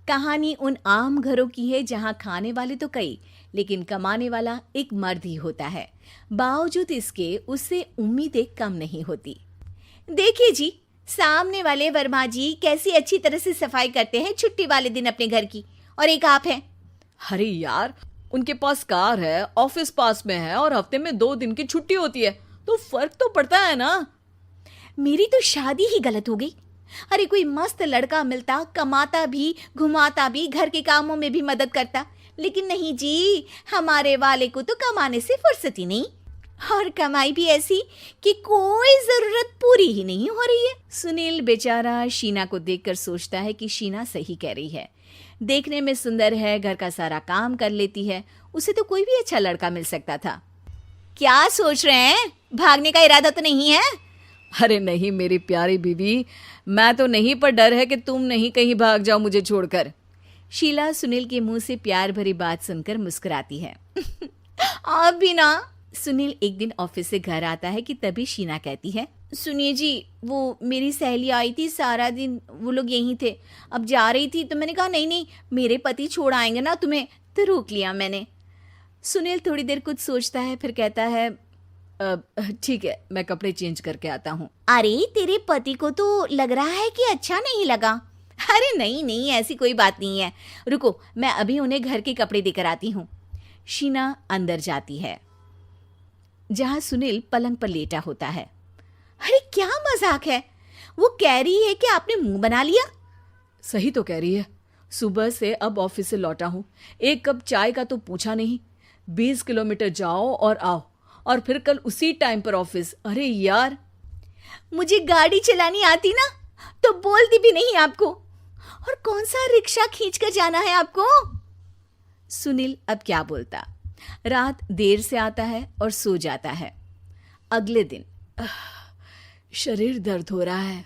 कहानी उन आम घरों की है जहां खाने वाले तो कई, लेकिन कमाने वाला एक मर्द ही होता है। बावजूद इसके उससे उम्मीदें कम नहीं होती। देखिए जी, सामने वाले वर्मा जी कैसी अच्छी तरह से सफाई करते हैं छुट्टी वाले दिन अपने घर की, और एक आप हैं। अरे यार, उनके पास कार है, ऑफिस पास में है और हफ्ते में 2 दिन की छुट्टी होती है, तो फर्क तो पड़ता है ना। मेरी तो शादी ही गलत हो गई। अरे कोई मस्त लड़का मिलता, कमाता भी, घुमाता भी, घर के कामों में भी मदद करता, लेकिन नहीं जी, हमारे वाले को तो कमाने से फुर्सत ही नहीं, और कमाई भी ऐसी कि कोई जरूरत पूरी ही नहीं हो रही है। सुनील बेचारा शीना को देखकर सोचता है कि शीना सही कह रही है। देखने में सुंदर है, घर का सारा काम कर लेती है, उसे तो कोई भी अच्छा लड़का मिल सकता था। क्या सोच रहे हैं? भागने का इरादा तो नहीं है? अरे नहीं मेरी प्यारी बीवी, मैं तो नहीं, पर डर है कि तुम नहीं कहीं भाग जाओ मुझे छोड़कर। शीला सुनील के मुंह से प्यार भरी बात सुनकर मुस्कुराती है। आप भी ना। सुनील एक दिन ऑफिस से घर आता है कि तभी शीना कहती है, सुनिए जी, वो मेरी सहेली आई थी, सारा दिन वो लोग यहीं थे, अब जा रही थी तो मैंने कहा नहीं नहीं, मेरे पति छोड़ आएंगे ना तुम्हें, तो रोक लिया मैंने। सुनील थोड़ी देर कुछ सोचता है, फिर कहता है, ठीक है, मैं कपड़े चेंज करके आता हूँ। अरे तेरे पति को तो लग रहा है कि अच्छा नहीं लगा। अरे नहीं नहीं, ऐसी कोई बात नहीं है, रुको मैं अभी उन्हें घर के कपड़े देकर आती हूँ। शीना अंदर जाती है जहां सुनील पलंग पर लेटा होता है। अरे क्या मजाक है, वो कह रही है कि आपने मुंह बना लिया। सही तो कह रही है, सुबह से अब ऑफिस से लौटा हूँ, एक कप चाय का तो पूछा नहीं, 20 किलोमीटर जाओ और आओ, और फिर कल उसी टाइम पर ऑफिस। अरे यार, मुझे गाड़ी चलानी आती ना तो बोलती भी नहीं आपको, और कौन सा रिक्शा खींच कर जाना है आपको। सुनील अब क्या बोलता। रात देर से आता है और सो जाता है। अगले दिन शरीर दर्द हो रहा है।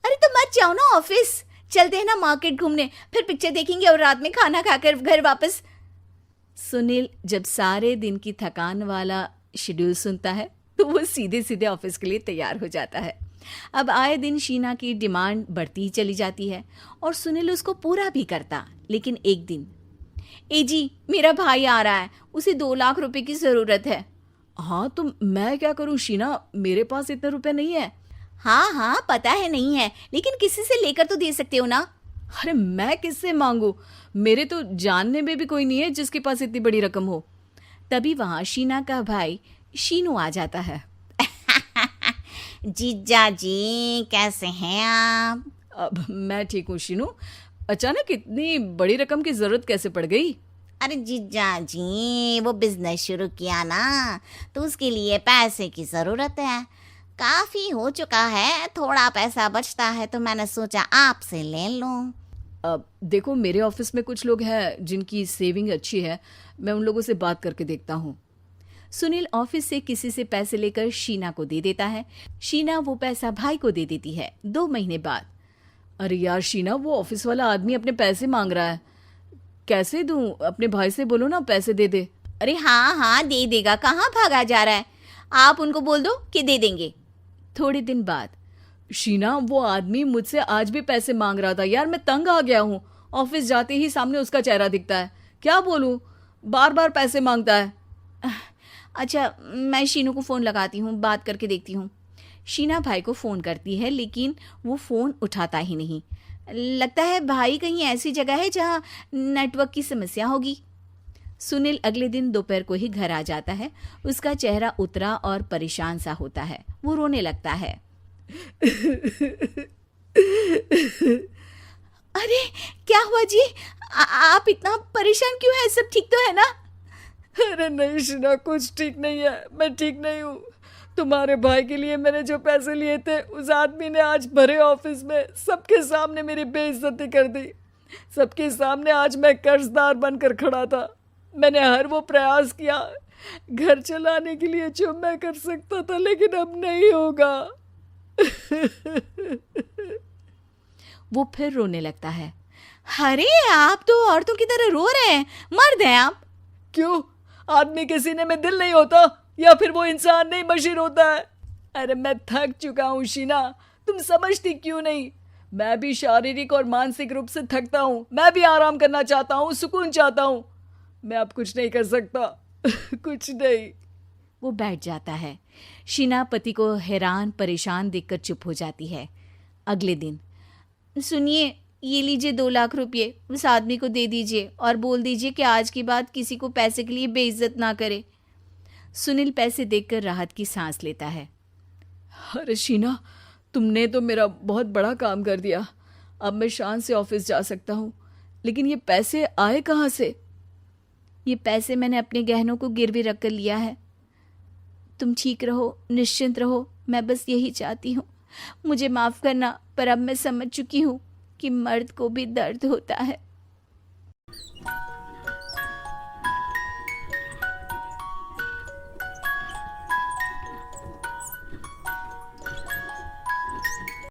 अरे तो मत जाओ ना ऑफिस, चलते हैं ना मार्केट घूमने, फिर पिक्चर देखेंगे और रात में खाना खाकर घर वापस। सुनील जब सारे दिन की थकान वाला शेड्यूल सुनता है तो वो सीधे सीधे ऑफिस के लिए तैयार हो जाता है। अब आए दिन शीना की डिमांड बढ़ती ही चली जाती है और सुनील उसको पूरा भी करता। लेकिन एक दिन, ए जी मेरा भाई आ रहा है, उसे 2 लाख रुपए की जरूरत है। हाँ तो मैं क्या करूँ शीना, मेरे पास इतने रुपए नहीं है। हाँ हाँ पता है नहीं है, लेकिन किसी से लेकर तो दे सकते हो ना। अरे मैं किससे मांगू, मेरे तो जानने में भी कोई नहीं है जिसके पास इतनी बड़ी रकम हो। तभी वहां शीना का भाई शीनू आ जाता है। जीजा जी कैसे हैं आप? अब मैं ठीक हूँ शीनू, अचानक इतनी बड़ी रकम की जरूरत कैसे पड़ गई? अरे जीजा जी, वो बिजनेस शुरू किया ना, तो उसके लिए पैसे की जरूरत है। काफी हो चुका है, थोड़ा पैसा बचता है तो मैंने सोचा आपसे ले लूं। अब देखो, मेरे ऑफिस में कुछ लोग हैं जिनकी सेविंग अच्छी है, मैं उन लोगों से बात करके देखता हूँ। सुनील ऑफिस से किसी से पैसे लेकर शीना को दे देता है। शीना वो पैसा भाई को दे देती है। 2 महीने बाद, अरे यार शीना, वो ऑफिस वाला आदमी अपने पैसे मांग रहा है, कैसे दूं? अपने भाई से बोलो ना पैसे दे दे। अरे हाँ हाँ दे देगा, कहाँ भागा जा रहा है, आप उनको बोल दो कि दे देंगे। थोड़े दिन बाद, शीना वो आदमी मुझसे आज भी पैसे मांग रहा था यार, मैं तंग आ गया हूँ, ऑफिस जाते ही सामने उसका चेहरा दिखता है, क्या बोलूँ, बार बार पैसे मांगता है। अच्छा मैं शीनू को फ़ोन लगाती हूँ, बात करके देखती हूँ। शीना भाई को फ़ोन करती है लेकिन वो फ़ोन उठाता ही नहीं। लगता है भाई कहीं ऐसी जगह है जहाँ नेटवर्क की समस्या होगी। सुनील अगले दिन दोपहर को ही घर आ जाता है। उसका चेहरा उतरा और परेशान सा होता है। वो रोने लगता है। अरे क्या हुआ जी, आप इतना परेशान क्यों हैं? सब ठीक तो है ना? अरे नहीं शीना, कुछ ठीक नहीं है, मैं ठीक नहीं हूँ। तुम्हारे भाई के लिए मैंने जो पैसे लिए थे, उस आदमी ने आज भरे ऑफिस में सबके सामने मेरी बेइज्जती कर दी। सबके सामने आज मैं कर्जदार बनकर खड़ा था। मैंने हर वो प्रयास किया घर चलाने के लिए जो मैं कर सकता था, लेकिन अब नहीं होगा। वो फिर रोने लगता है। अरे आप तो औरतों की तरह रो रहे हैं, मर्द हैं आप। क्यों, आदमी के सीने में दिल नहीं होता, या फिर वो इंसान नहीं मशीन होता है? अरे मैं थक चुका हूँ शीना, तुम समझती क्यों नहीं? मैं भी शारीरिक और मानसिक रूप से थकता हूँ, मैं भी आराम करना चाहता हूँ, सुकून चाहता हूँ। मैं अब कुछ नहीं कर सकता। कुछ नहीं। वो बैठ जाता है। शीना पति को हैरान परेशान देखकर चुप हो जाती है। अगले दिन, सुनिए, ये लीजिए 2 लाख रुपये, उस आदमी को दे दीजिए और बोल दीजिए कि आज के बाद किसी को पैसे के लिए बेइज्जत ना करे। सुनील पैसे देखकर राहत की सांस लेता है। अरे शीना, तुमने तो मेरा बहुत बड़ा काम कर दिया। अब मैं शान से ऑफिस जा सकता हूँ, लेकिन ये पैसे आए कहाँ से? ये पैसे मैंने अपने गहनों को गिरवी रख कर लिया है। तुम ठीक रहो, निश्चिंत रहो, मैं बस यही चाहती हूँ। मुझे माफ़ करना, पर अब मैं समझ चुकी हूँ कि मर्द को भी दर्द होता है।